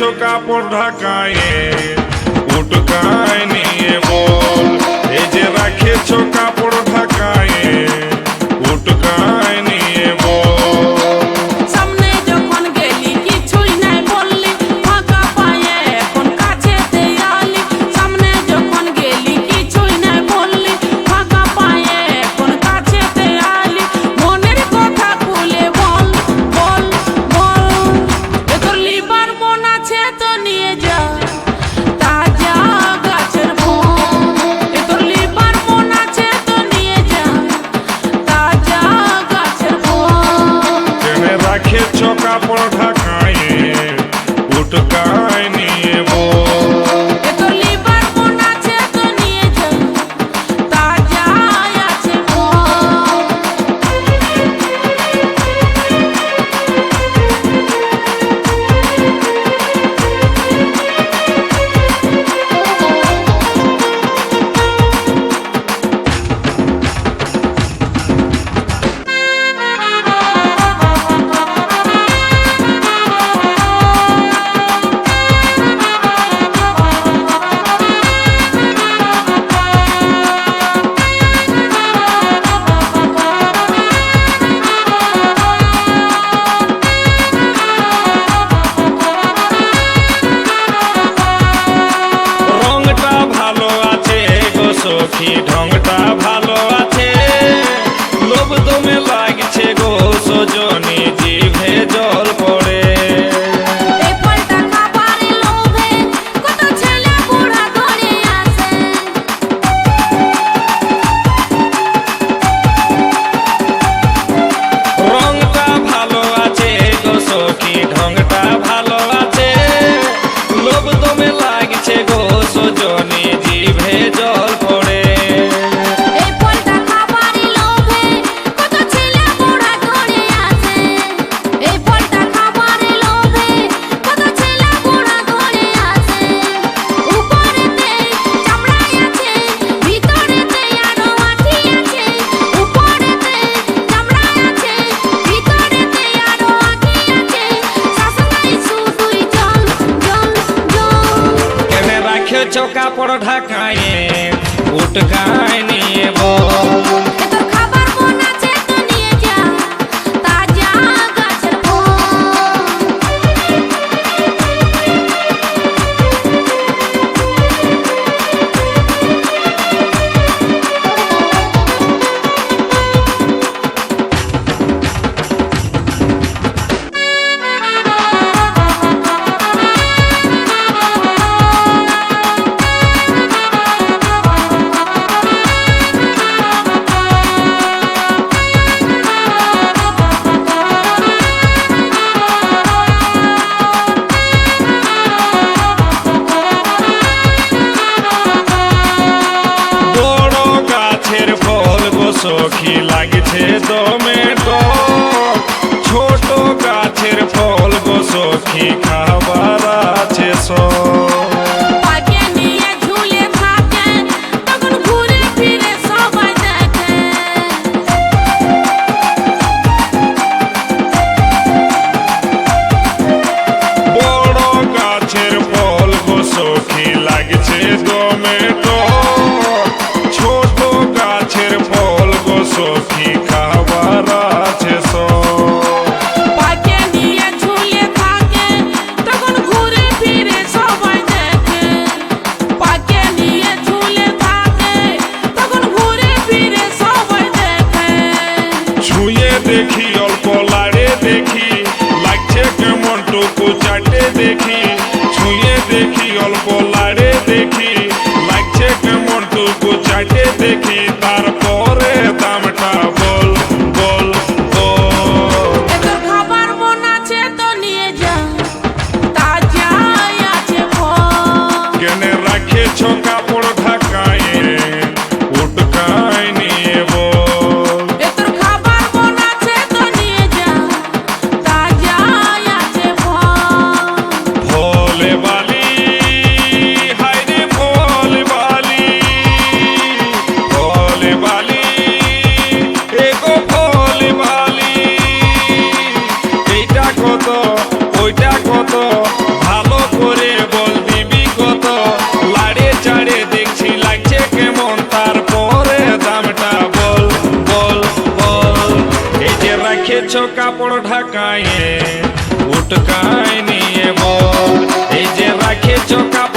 রেখেছো কাপড় ঢাকায়ে উটকায় নিয়ে বল এই যে রেখেছো কাপড় ঢাকায়ে উটকায় নিয়ে বল সামনে যখন গেলি কিছুই নাই বললি ফাঁকা পায়ে এখন কাছে দেয়ালি সামনে যখন গেলি কিছুই নাই বললি ফাঁকা পায়ে এখন কাছে দেয়ালি মনের কথা খুলে বল বল বল এ তোর লিবার মন আছে তো নিয়ে যা তাজা গাছের ফল এ তোর লিবার মন আছে তো নিয়ে যা তাজা গাছের ফল কেনে রেখেছো কাপড় ঢাকায়ে উটকায় নিয়ে বল এ তোর লিবার মন আছে তো নিয়ে যা তাজা আছে ফল রংটা ভালো আছে গো সখী ঢংটা ভালো আছে লোভ দমে লাগছে গো সজনী জিভে জল পড়ে এই ফলটা খাবার লোভে কত ছেলে বুড়া ধরে আসে রংটা ভালো আছে গো সখী ঢংটা ভালো আছে লোভ দমে লাগছে গো সজনী জিভে জল পড়ে এই ফলটা খাবার লোভে কত ছেলে বুড়া ধরে আসে এই ফলটা খাবার লোভে কত ছেলে বুড়া ধরে আসে উপরেতে চামড়া আছে ভিতরেতে আরো আঠি আছে উপরেতে চামড়া আছে ভিতরেতে আরো আঠি আছে শাসনাই শুধুই জল জল জল কেনে রাখেছো কাপড় ঢাকায়ে উটকায় নিয়ে বল এ তোর খাবার মন আছে তো নিয়ে যা তাজা গাছের ফল বড় গাছের ফল গো সখী লাগছে দমে টক ছোট গাছের ফল গো সখী খাবার আছে সব পাকে নিয়ে ঝুলে থাকে তখন ঘুরে ফিরে সবাই দেখে বড় গাছের ফল গো সখী লাগছে দমে টক ছোট গাছের ফল গো সখী খাবার আছে সব পাকে নিয়ে ঝুলে থাকে তখন ঘুরে ফিরে সবাই দেখে পাকে নিয়ে ঝুলে থাকে তখন ঘুরে ফিরে সবাই দেখে ছুঁয়ে দেখি অল্প লাড়ে দেখি লাগছে কেমন টুকু চাটে দেখি ছুঁয়ে দেখি অল্প লাড়ে দেখি লাগছে কেমন টুকু চাটে দেখি তারপরে দামটা বল বল বল এ তোর খাবার মন আছে তো নিয়ে যা তাজা আছে ফল কেনে রাখেছো কাপড় ঢাকায়ে উটকায় নিয়ে বল এ তোর খাবার মন আছে তো নিয়ে যা তাজা আছে ফল ভোলে বালি হায়রে ভোলে রেখেছো কাপড় ঢাকায়ে উটকায় নিয়ে বল, এই যে রেখেছো কাপড়